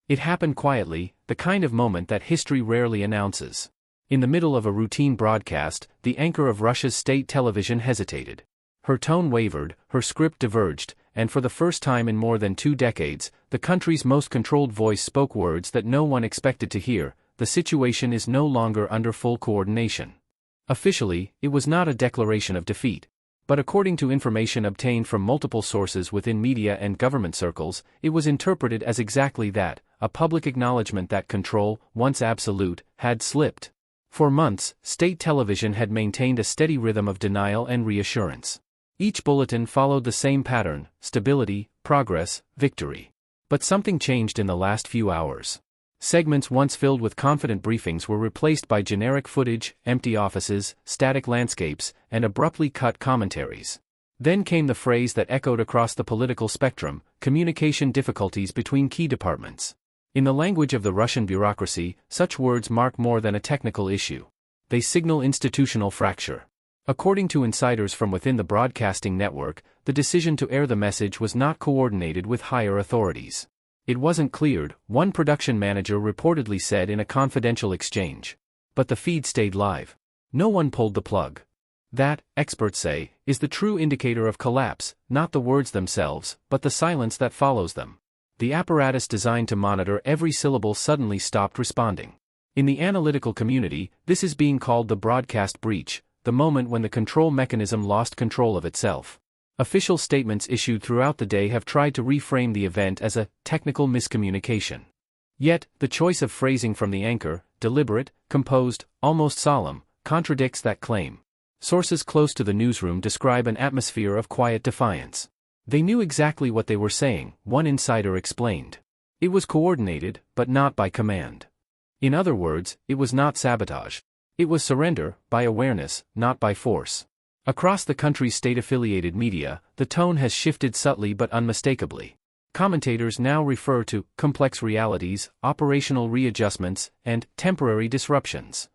It happened quietly, the kind of moment that history rarely announces. In the middle of a routine broadcast, the anchor of Russia's state television hesitated. Her tone wavered, her script diverged, and for the first time in more than 2 decades, the country's most controlled voice spoke words that no one expected to hear: the situation is no longer under full coordination. Officially, it was not a declaration of defeat. But according to information obtained from multiple sources within media and government circles, it was interpreted as exactly that: a public acknowledgement that control, once absolute, had slipped. For months, state television had maintained a steady rhythm of denial and reassurance. Each bulletin followed the same pattern: stability, progress, victory. But something changed in the last few hours. Segments once filled with confident briefings were replaced by generic footage, empty offices, static landscapes, and abruptly cut commentaries. Then came the phrase that echoed across the political spectrum: communication difficulties between key departments. In the language of the Russian bureaucracy, such words mark more than a technical issue. They signal institutional fracture. According to insiders from within the broadcasting network, the decision to air the message was not coordinated with higher authorities. It wasn't cleared, one production manager reportedly said in a confidential exchange. But the feed stayed live. No one pulled the plug. That, experts say, is the true indicator of collapse, not the words themselves, but the silence that follows them. The apparatus designed to monitor every syllable suddenly stopped responding. In the analytical community, this is being called the broadcast breach, the moment when the control mechanism lost control of itself. Official statements issued throughout the day have tried to reframe the event as a technical miscommunication. Yet, the choice of phrasing from the anchor, deliberate, composed, almost solemn, contradicts that claim. Sources close to the newsroom describe an atmosphere of quiet defiance. They knew exactly what they were saying, one insider explained. It was coordinated, but not by command. In other words, it was not sabotage. It was surrender, by awareness, not by force. Across the country's state-affiliated media, the tone has shifted subtly but unmistakably. Commentators now refer to complex realities, operational readjustments, and temporary disruptions.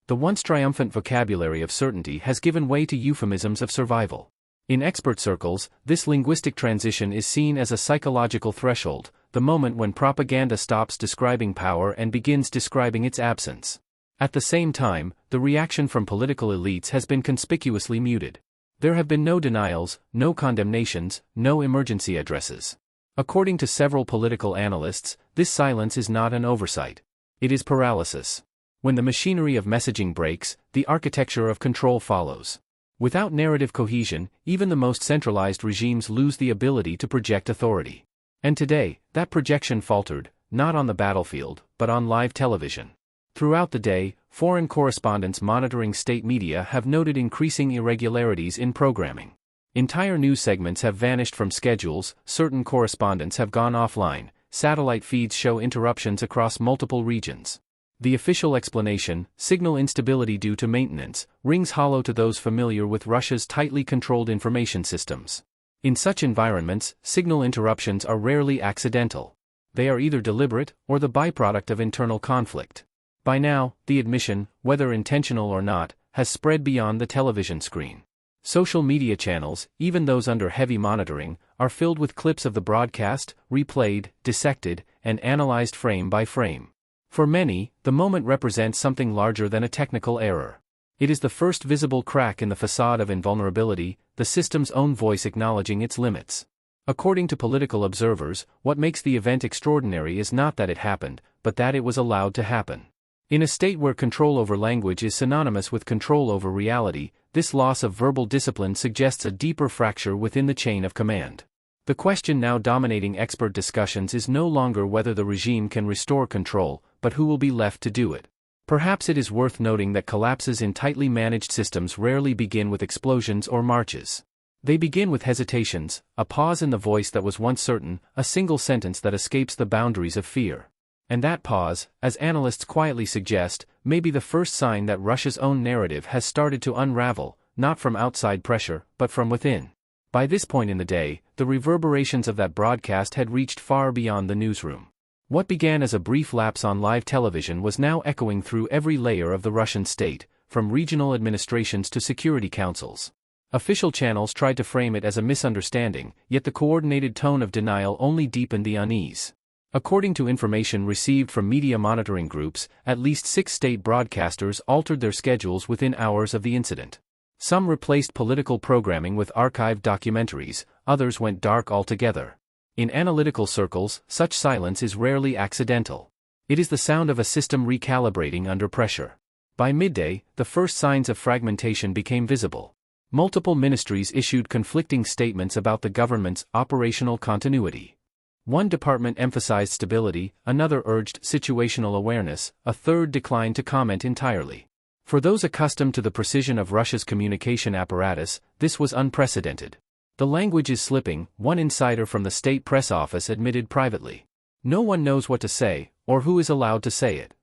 The once triumphant vocabulary of certainty has given way to euphemisms of survival. In expert circles, this linguistic transition is seen as a psychological threshold, the moment when propaganda stops describing power and begins describing its absence. At the same time, the reaction from political elites has been conspicuously muted. There have been no denials, no condemnations, no emergency addresses. According to several political analysts, this silence is not an oversight. It is paralysis. When the machinery of messaging breaks, the architecture of control follows. Without narrative cohesion, even the most centralized regimes lose the ability to project authority. And today, that projection faltered, not on the battlefield, but on live television. Throughout the day, foreign correspondents monitoring state media have noted increasing irregularities in programming. Entire news segments have vanished from schedules, certain correspondents have gone offline, satellite feeds show interruptions across multiple regions. The official explanation, signal instability due to maintenance, rings hollow to those familiar with Russia's tightly controlled information systems. In such environments, signal interruptions are rarely accidental. They are either deliberate or the byproduct of internal conflict. By now, the admission, whether intentional or not, has spread beyond the television screen. Social media channels, even those under heavy monitoring, are filled with clips of the broadcast, replayed, dissected, and analyzed frame by frame. For many, the moment represents something larger than a technical error. It is the first visible crack in the facade of invulnerability, the system's own voice acknowledging its limits. According to political observers, what makes the event extraordinary is not that it happened, but that it was allowed to happen. In a state where control over language is synonymous with control over reality, this loss of verbal discipline suggests a deeper fracture within the chain of command. The question now dominating expert discussions is no longer whether the regime can restore control, but who will be left to do it. Perhaps it is worth noting that collapses in tightly managed systems rarely begin with explosions or marches. They begin with hesitations, a pause in the voice that was once certain, a single sentence that escapes the boundaries of fear. And that pause, as analysts quietly suggest, may be the first sign that Russia's own narrative has started to unravel, not from outside pressure, but from within. By this point in the day, the reverberations of that broadcast had reached far beyond the newsroom. What began as a brief lapse on live television was now echoing through every layer of the Russian state, from regional administrations to security councils. Official channels tried to frame it as a misunderstanding, yet the coordinated tone of denial only deepened the unease. According to information received from media monitoring groups, at least 6 state broadcasters altered their schedules within hours of the incident. Some replaced political programming with archived documentaries, others went dark altogether. In analytical circles, such silence is rarely accidental. It is the sound of a system recalibrating under pressure. By midday, the first signs of fragmentation became visible. Multiple ministries issued conflicting statements about the government's operational continuity. One department emphasized stability, another urged situational awareness, a third declined to comment entirely. For those accustomed to the precision of Russia's communication apparatus, this was unprecedented. The language is slipping, one insider from the state press office admitted privately. No one knows what to say, or who is allowed to say it.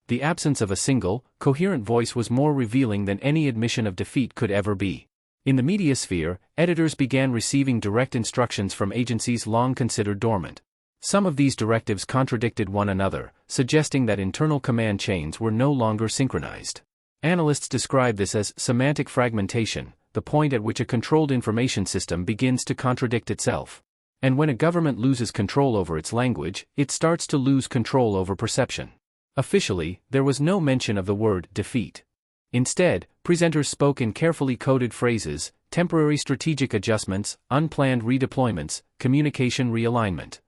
The absence of a single, coherent voice was more revealing than any admission of defeat could ever be. In the media sphere, editors began receiving direct instructions from agencies long considered dormant. Some of these directives contradicted one another, suggesting that internal command chains were no longer synchronized. Analysts describe this as semantic fragmentation, the point at which a controlled information system begins to contradict itself. And when a government loses control over its language, it starts to lose control over perception. Officially, there was no mention of the word defeat. Instead, presenters spoke in carefully coded phrases: temporary strategic adjustments, unplanned redeployments, communication realignment.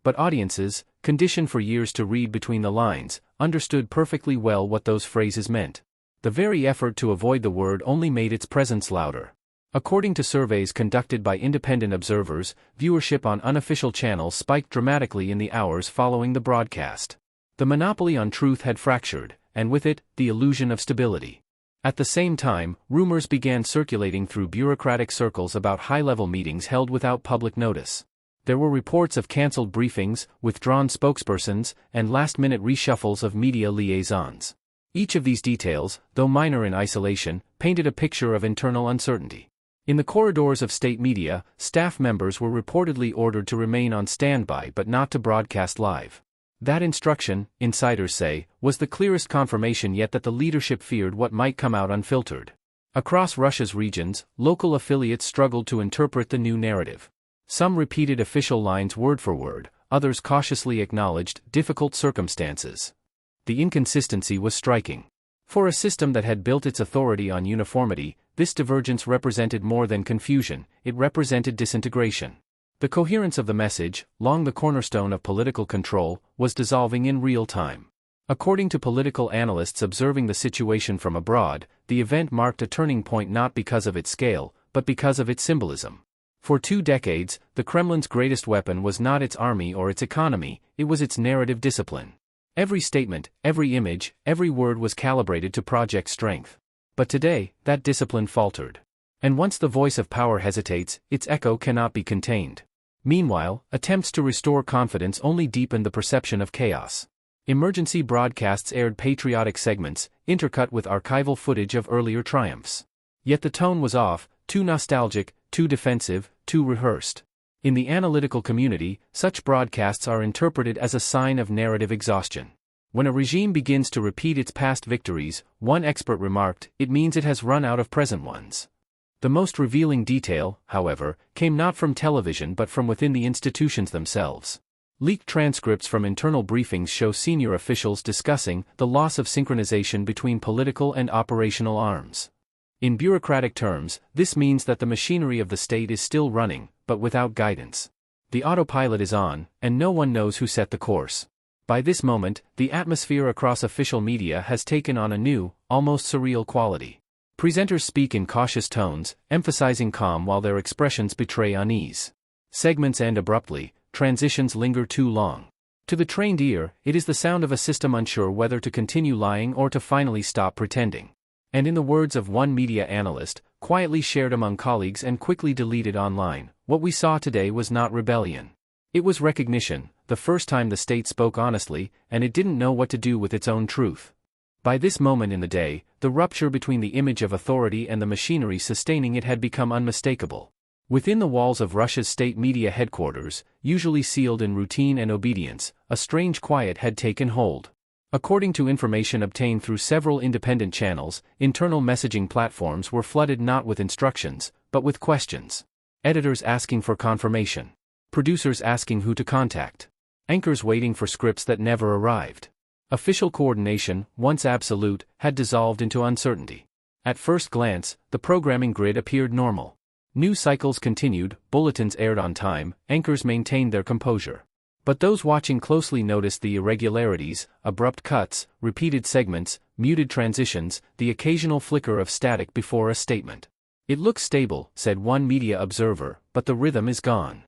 But audiences, conditioned for years to read between the lines, understood perfectly well what those phrases meant. The very effort to avoid the word only made its presence louder. According to surveys conducted by independent observers, viewership on unofficial channels spiked dramatically in the hours following the broadcast. The monopoly on truth had fractured, and with it, the illusion of stability. At the same time, rumors began circulating through bureaucratic circles about high-level meetings held without public notice. There were reports of cancelled briefings, withdrawn spokespersons, and last-minute reshuffles of media liaisons. Each of these details, though minor in isolation, painted a picture of internal uncertainty. In the corridors of state media, staff members were reportedly ordered to remain on standby but not to broadcast live. That instruction, insiders say, was the clearest confirmation yet that the leadership feared what might come out unfiltered. Across Russia's regions, local affiliates struggled to interpret the new narrative. Some repeated official lines word for word, others cautiously acknowledged difficult circumstances. The inconsistency was striking. For a system that had built its authority on uniformity, this divergence represented more than confusion, it represented disintegration. The coherence of the message, long the cornerstone of political control, was dissolving in real time. According to political analysts observing the situation from abroad, the event marked a turning point not because of its scale, but because of its symbolism. For 2 decades, the Kremlin's greatest weapon was not its army or its economy, it was its narrative discipline. Every statement, every image, every word was calibrated to project strength. But today, that discipline faltered. And once the voice of power hesitates, its echo cannot be contained. Meanwhile, attempts to restore confidence only deepened the perception of chaos. Emergency broadcasts aired patriotic segments, intercut with archival footage of earlier triumphs. Yet the tone was off, too nostalgic, too defensive, too rehearsed. In the analytical community, such broadcasts are interpreted as a sign of narrative exhaustion. When a regime begins to repeat its past victories, one expert remarked, it means it has run out of present ones. The most revealing detail, however, came not from television but from within the institutions themselves. Leaked transcripts from internal briefings show senior officials discussing the loss of synchronization between political and operational arms. In bureaucratic terms, this means that the machinery of the state is still running, but without guidance. The autopilot is on, and no one knows who set the course. By this moment, the atmosphere across official media has taken on a new, almost surreal quality. Presenters speak in cautious tones, emphasizing calm while their expressions betray unease. Segments end abruptly, transitions linger too long. To the trained ear, it is the sound of a system unsure whether to continue lying or to finally stop pretending. And in the words of one media analyst, quietly shared among colleagues and quickly deleted online, what we saw today was not rebellion. It was recognition, the first time the state spoke honestly, and it didn't know what to do with its own truth. By this moment in the day, the rupture between the image of authority and the machinery sustaining it had become unmistakable. Within the walls of Russia's state media headquarters, usually sealed in routine and obedience, a strange quiet had taken hold. According to information obtained through several independent channels, internal messaging platforms were flooded not with instructions, but with questions. Editors asking for confirmation. Producers asking who to contact. Anchors waiting for scripts that never arrived. Official coordination, once absolute, had dissolved into uncertainty. At first glance, the programming grid appeared normal. News cycles continued, bulletins aired on time, anchors maintained their composure. But those watching closely noticed the irregularities, abrupt cuts, repeated segments, muted transitions, the occasional flicker of static before a statement. "It looks stable," said one media observer, "but the rhythm is gone."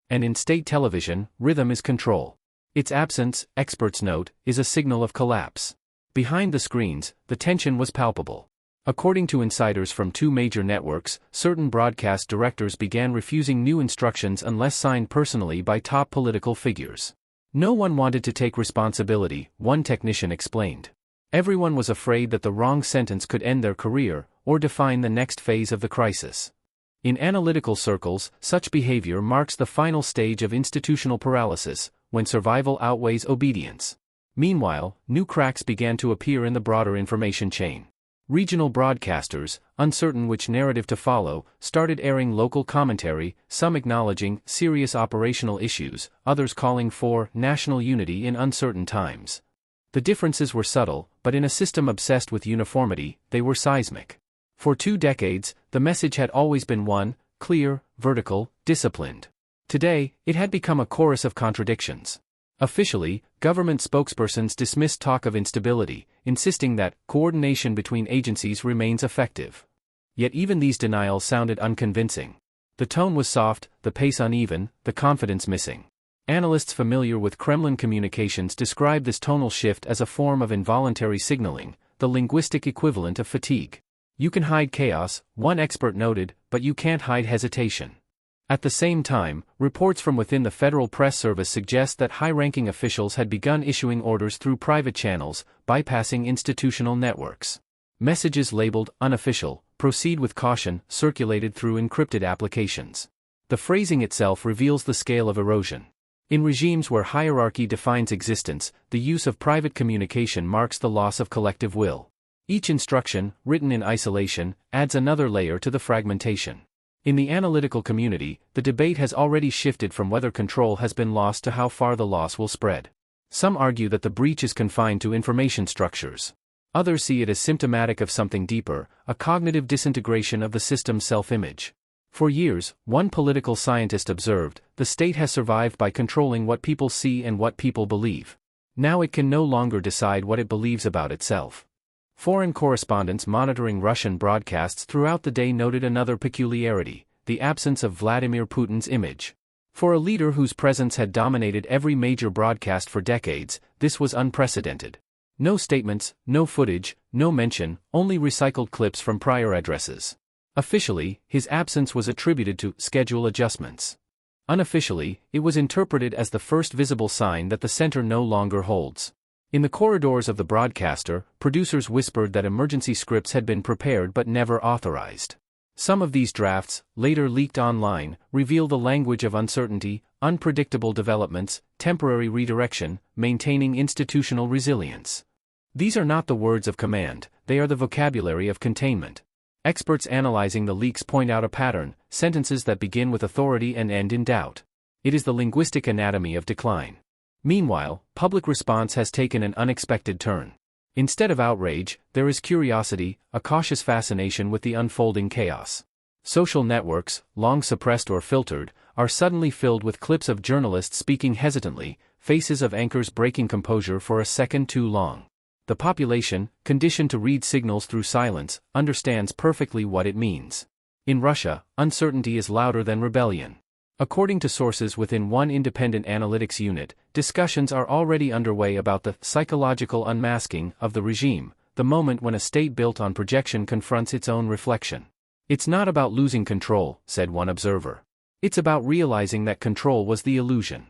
And in state television, rhythm is control. Its absence, experts note, is a signal of collapse. Behind the screens, the tension was palpable. According to insiders from two major networks, certain broadcast directors began refusing new instructions unless signed personally by top political figures. No one wanted to take responsibility, one technician explained. Everyone was afraid that the wrong sentence could end their career, or define the next phase of the crisis. In analytical circles, such behavior marks the final stage of institutional paralysis, when survival outweighs obedience. Meanwhile, new cracks began to appear in the broader information chain. Regional broadcasters, uncertain which narrative to follow, started airing local commentary, some acknowledging serious operational issues, others calling for national unity in uncertain times. The differences were subtle, but in a system obsessed with uniformity, they were seismic. For 2 decades, the message had always been one: clear, vertical, disciplined. Today, it had become a chorus of contradictions. Officially, government spokespersons dismissed talk of instability, insisting that coordination between agencies remains effective. Yet even these denials sounded unconvincing. The tone was soft, the pace uneven, the confidence missing. Analysts familiar with Kremlin communications describe this tonal shift as a form of involuntary signaling, the linguistic equivalent of fatigue. "You can hide chaos," one expert noted, "but you can't hide hesitation." At the same time, reports from within the Federal Press Service suggest that high-ranking officials had begun issuing orders through private channels, bypassing institutional networks. Messages labeled "unofficial," "proceed with caution," circulated through encrypted applications. The phrasing itself reveals the scale of erosion. In regimes where hierarchy defines existence, the use of private communication marks the loss of collective will. Each instruction, written in isolation, adds another layer to the fragmentation. In the analytical community, the debate has already shifted from whether control has been lost to how far the loss will spread. Some argue that the breach is confined to information structures. Others see it as symptomatic of something deeper, a cognitive disintegration of the system's self-image. For years, one political scientist observed, the state has survived by controlling what people see and what people believe. Now it can no longer decide what it believes about itself. Foreign correspondents monitoring Russian broadcasts throughout the day noted another peculiarity: the absence of Vladimir Putin's image. For a leader whose presence had dominated every major broadcast for decades, this was unprecedented. No statements, no footage, no mention, only recycled clips from prior addresses. Officially, his absence was attributed to schedule adjustments. Unofficially, it was interpreted as the first visible sign that the center no longer holds. In the corridors of the broadcaster, producers whispered that emergency scripts had been prepared but never authorized. Some of these drafts, later leaked online, reveal the language of uncertainty, unpredictable developments, temporary redirection, maintaining institutional resilience. These are not the words of command, they are the vocabulary of containment. Experts analyzing the leaks point out a pattern: sentences that begin with authority and end in doubt. It is the linguistic anatomy of decline. Meanwhile, public response has taken an unexpected turn. Instead of outrage, there is curiosity, a cautious fascination with the unfolding chaos. Social networks, long suppressed or filtered, are suddenly filled with clips of journalists speaking hesitantly, faces of anchors breaking composure for a second too long. The population, conditioned to read signals through silence, understands perfectly what it means. In Russia, uncertainty is louder than rebellion. According to sources within one independent analytics unit, discussions are already underway about the psychological unmasking of the regime, the moment when a state built on projection confronts its own reflection. "It's not about losing control," said one observer. "It's about realizing that control was the illusion."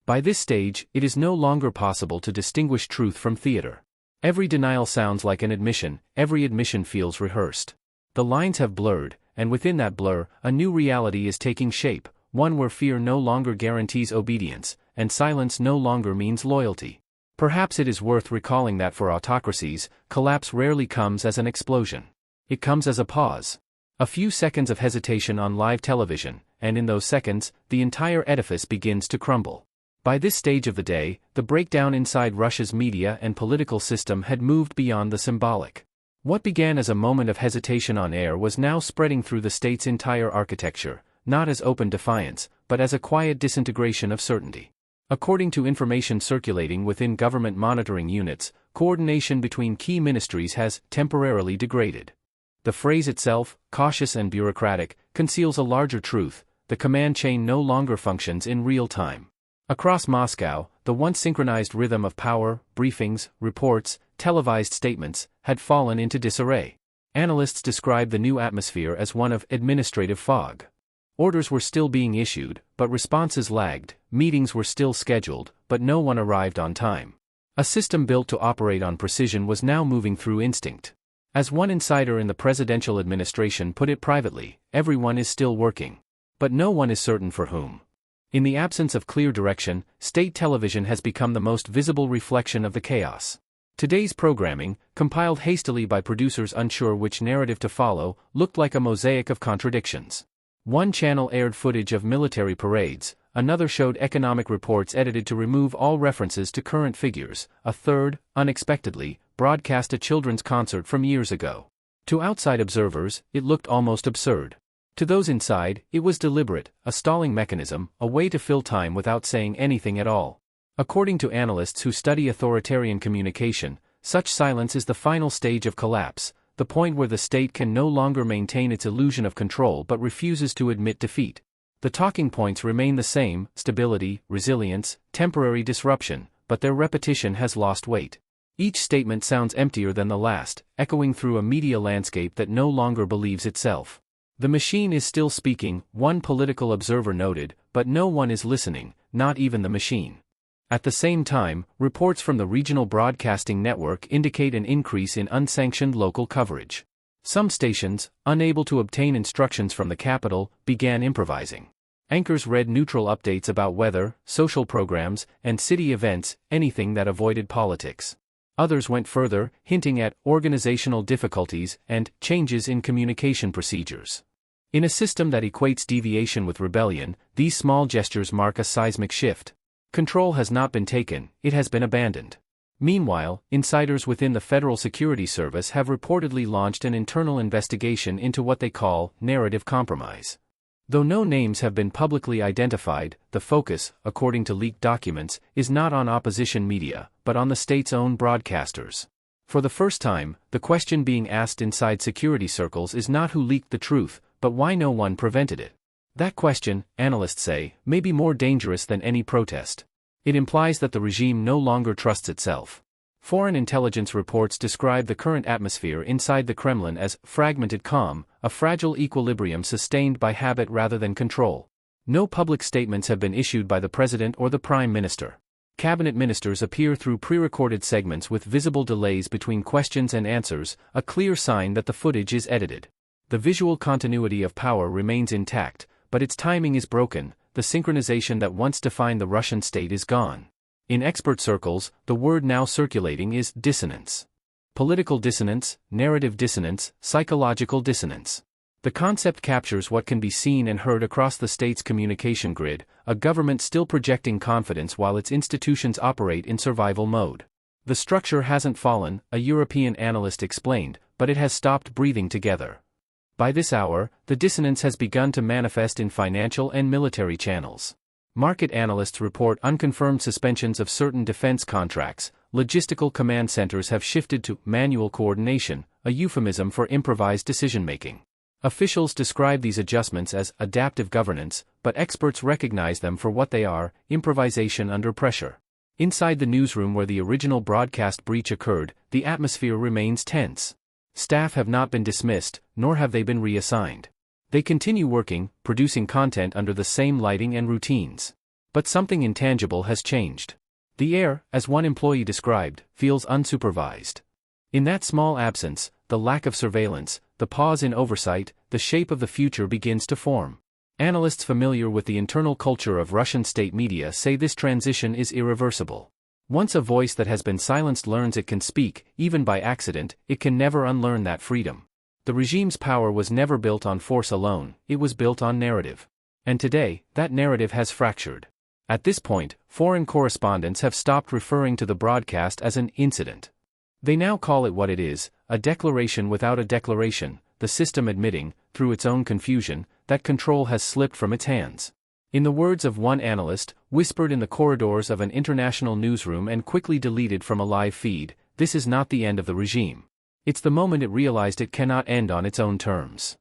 By this stage, it is no longer possible to distinguish truth from theater. Every denial sounds like an admission, every admission feels rehearsed. The lines have blurred, and within that blur, a new reality is taking shape, one where fear no longer guarantees obedience, and silence no longer means loyalty. Perhaps it is worth recalling that for autocracies, collapse rarely comes as an explosion. It comes as a pause. A few seconds of hesitation on live television, and in those seconds, the entire edifice begins to crumble. By this stage of the day, the breakdown inside Russia's media and political system had moved beyond the symbolic. What began as a moment of hesitation on air was now spreading through the state's entire architecture, not as open defiance, but as a quiet disintegration of certainty. According to information circulating within government monitoring units, coordination between key ministries has temporarily degraded. The phrase itself, cautious and bureaucratic, conceals a larger truth: the command chain no longer functions in real time. Across Moscow, the once synchronized rhythm of power, briefings, reports, televised statements, had fallen into disarray. Analysts describe the new atmosphere as one of administrative fog. Orders were still being issued, but responses lagged, meetings were still scheduled, but no one arrived on time. A system built to operate on precision was now moving through instinct. As one insider in the presidential administration put it privately, everyone is still working. But no one is certain for whom. In the absence of clear direction, state television has become the most visible reflection of the chaos. Today's programming, compiled hastily by producers unsure which narrative to follow, looked like a mosaic of contradictions. One channel aired footage of military parades, another showed economic reports edited to remove all references to current figures, a third, unexpectedly, broadcast a children's concert from years ago. To outside observers, it looked almost absurd. To those inside, it was deliberate, a stalling mechanism, a way to fill time without saying anything at all. According to analysts who study authoritarian communication, such silence is the final stage of collapse, the point where the state can no longer maintain its illusion of control but refuses to admit defeat. The talking points remain the same: stability, resilience, temporary disruption, but their repetition has lost weight. Each statement sounds emptier than the last, echoing through a media landscape that no longer believes itself. The machine is still speaking, one political observer noted, but no one is listening, not even the machine. At the same time, reports from the regional broadcasting network indicate an increase in unsanctioned local coverage. Some stations, unable to obtain instructions from the capital, began improvising. Anchors read neutral updates about weather, social programs, and city events, anything that avoided politics. Others went further, hinting at organizational difficulties and changes in communication procedures. In a system that equates deviation with rebellion, these small gestures mark a seismic shift. Control has not been taken, it has been abandoned. Meanwhile, insiders within the Federal Security Service have reportedly launched an internal investigation into what they call narrative compromise. Though no names have been publicly identified, the focus, according to leaked documents, is not on opposition media, but on the state's own broadcasters. For the first time, the question being asked inside security circles is not who leaked the truth, but why no one prevented it. That question, analysts say, may be more dangerous than any protest. It implies that the regime no longer trusts itself. Foreign intelligence reports describe the current atmosphere inside the Kremlin as fragmented calm, a fragile equilibrium sustained by habit rather than control. No public statements have been issued by the president or the prime minister. Cabinet ministers appear through pre-recorded segments with visible delays between questions and answers, a clear sign that the footage is edited. The visual continuity of power remains intact, but its timing is broken. The synchronization that once defined the Russian state is gone. In expert circles, the word now circulating is dissonance. Political dissonance, narrative dissonance, psychological dissonance. The concept captures what can be seen and heard across the state's communication grid, a government still projecting confidence while its institutions operate in survival mode. The structure hasn't fallen, a European analyst explained, but it has stopped breathing together. By this hour, the dissonance has begun to manifest in financial and military channels. Market analysts report unconfirmed suspensions of certain defense contracts. Logistical command centers have shifted to manual coordination, a euphemism for improvised decision-making. Officials describe these adjustments as adaptive governance, but experts recognize them for what they are: improvisation under pressure. Inside the newsroom where the original broadcast breach occurred, the atmosphere remains tense. Staff have not been dismissed, nor have they been reassigned. They continue working, producing content under the same lighting and routines. But something intangible has changed. The air, as one employee described, feels unsupervised. In that small absence, the lack of surveillance, the pause in oversight, the shape of the future begins to form. Analysts familiar with the internal culture of Russian state media say this transition is irreversible. Once a voice that has been silenced learns it can speak, even by accident, it can never unlearn that freedom. The regime's power was never built on force alone, it was built on narrative. And today, that narrative has fractured. At this point, foreign correspondents have stopped referring to the broadcast as an incident. They now call it what it is, a declaration without a declaration, the system admitting, through its own confusion, that control has slipped from its hands. In the words of one analyst, whispered in the corridors of an international newsroom and quickly deleted from a live feed, this is not the end of the regime. It's the moment it realized it cannot end on its own terms.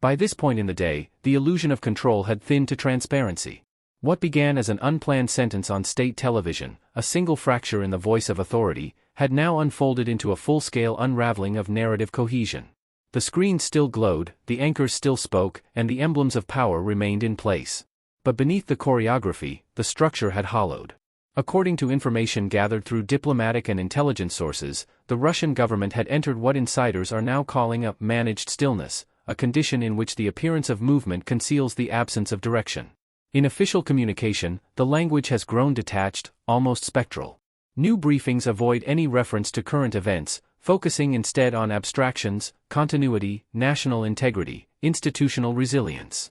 By this point in the day, the illusion of control had thinned to transparency. What began as an unplanned sentence on state television, a single fracture in the voice of authority, had now unfolded into a full-scale unraveling of narrative cohesion. The screens still glowed, the anchors still spoke, and the emblems of power remained in place. But beneath the choreography, the structure had hollowed. According to information gathered through diplomatic and intelligence sources, the Russian government had entered what insiders are now calling a managed stillness, a condition in which the appearance of movement conceals the absence of direction. In official communication, the language has grown detached, almost spectral. New briefings avoid any reference to current events, focusing instead on abstractions, continuity, national integrity, institutional resilience.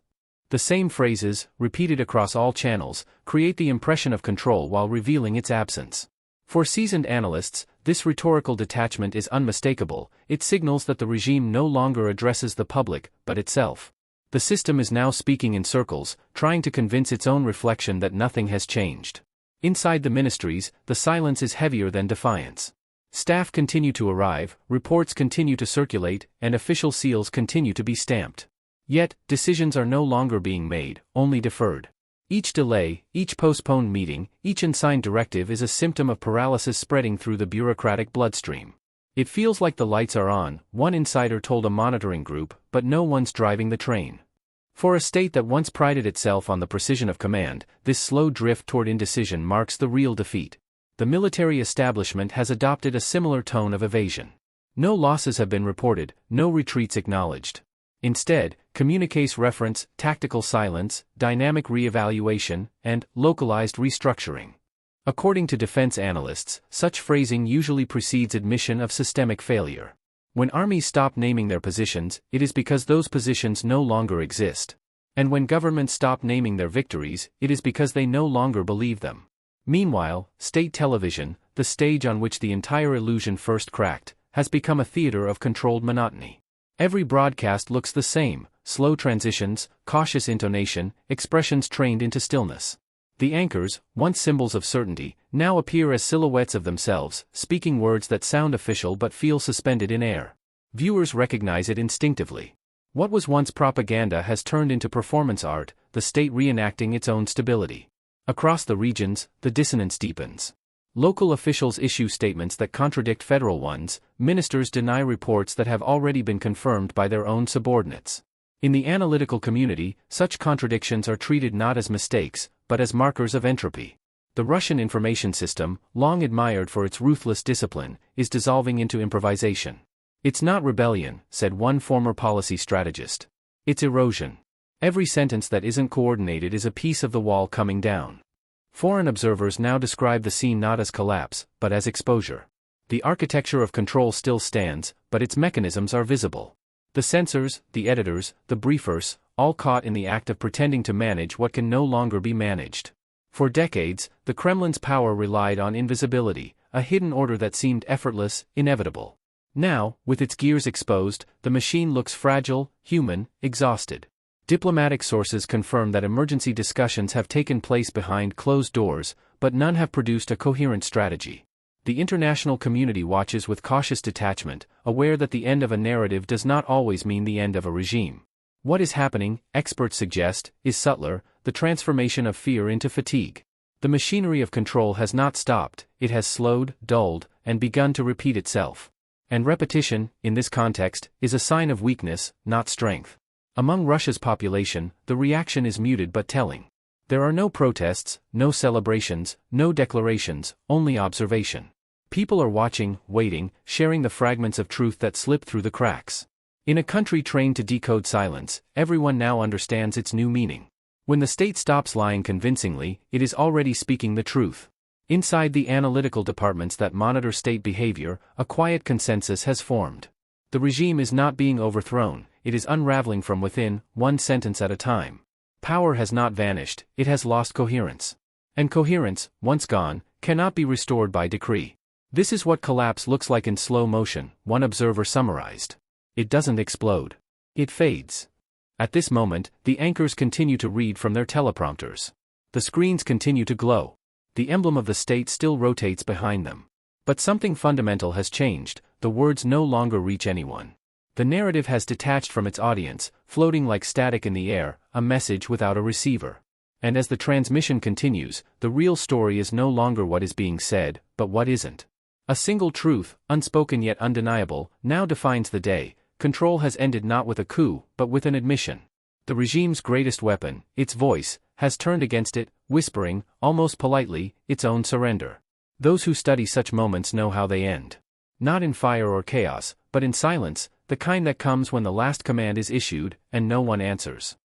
The same phrases, repeated across all channels, create the impression of control while revealing its absence. For seasoned analysts, this rhetorical detachment is unmistakable. It signals that the regime no longer addresses the public, but itself. The system is now speaking in circles, trying to convince its own reflection that nothing has changed. Inside the ministries, the silence is heavier than defiance. Staff continue to arrive, reports continue to circulate, and official seals continue to be stamped. Yet, decisions are no longer being made, only deferred. Each delay, each postponed meeting, each unsigned directive is a symptom of paralysis spreading through the bureaucratic bloodstream. It feels like the lights are on, one insider told a monitoring group, but no one's driving the train. For a state that once prided itself on the precision of command, this slow drift toward indecision marks the real defeat. The military establishment has adopted a similar tone of evasion. No losses have been reported, no retreats acknowledged. Instead, communiques reference tactical silence, dynamic re-evaluation, and localized restructuring. According to defense analysts, such phrasing usually precedes admission of systemic failure. When armies stop naming their positions, it is because those positions no longer exist. And when governments stop naming their victories, it is because they no longer believe them. Meanwhile, state television, the stage on which the entire illusion first cracked, has become a theater of controlled monotony. Every broadcast looks the same: slow transitions, cautious intonation, expressions trained into stillness. The anchors, once symbols of certainty, now appear as silhouettes of themselves, speaking words that sound official but feel suspended in air. Viewers recognize it instinctively. What was once propaganda has turned into performance art, the state reenacting its own stability. Across the regions, the dissonance deepens. Local officials issue statements that contradict federal ones, ministers deny reports that have already been confirmed by their own subordinates. In the analytical community, such contradictions are treated not as mistakes, but as markers of entropy. The Russian information system, long admired for its ruthless discipline, is dissolving into improvisation. It's not rebellion, said one former policy strategist. It's erosion. Every sentence that isn't coordinated is a piece of the wall coming down. Foreign observers now describe the scene not as collapse, but as exposure. The architecture of control still stands, but its mechanisms are visible. The censors, the editors, the briefers, all caught in the act of pretending to manage what can no longer be managed. For decades, the Kremlin's power relied on invisibility, a hidden order that seemed effortless, inevitable. Now, with its gears exposed, the machine looks fragile, human, exhausted. Diplomatic sources confirm that emergency discussions have taken place behind closed doors, but none have produced a coherent strategy. The international community watches with cautious detachment, aware that the end of a narrative does not always mean the end of a regime. What is happening, experts suggest, is subtler: the transformation of fear into fatigue. The machinery of control has not stopped, it has slowed, dulled, and begun to repeat itself. And repetition, in this context, is a sign of weakness, not strength. Among Russia's population, the reaction is muted but telling. There are no protests, no celebrations, no declarations, only observation. People are watching, waiting, sharing the fragments of truth that slip through the cracks. In a country trained to decode silence, everyone now understands its new meaning. When the state stops lying convincingly, it is already speaking the truth. Inside the analytical departments that monitor state behavior, a quiet consensus has formed. The regime is not being overthrown, it is unraveling from within, one sentence at a time. Power has not vanished, it has lost coherence. And coherence, once gone, cannot be restored by decree. This is what collapse looks like in slow motion, one observer summarized. It doesn't explode. It fades. At this moment, the anchors continue to read from their teleprompters. The screens continue to glow. The emblem of the state still rotates behind them. But something fundamental has changed, the words no longer reach anyone. The narrative has detached from its audience, floating like static in the air, a message without a receiver. And as the transmission continues, the real story is no longer what is being said, but what isn't. A single truth, unspoken yet undeniable, now defines the day. Control has ended not with a coup, but with an admission. The regime's greatest weapon, its voice, has turned against it, whispering, almost politely, its own surrender. Those who study such moments know how they end. Not in fire or chaos, but in silence, the kind that comes when the last command is issued, and no one answers.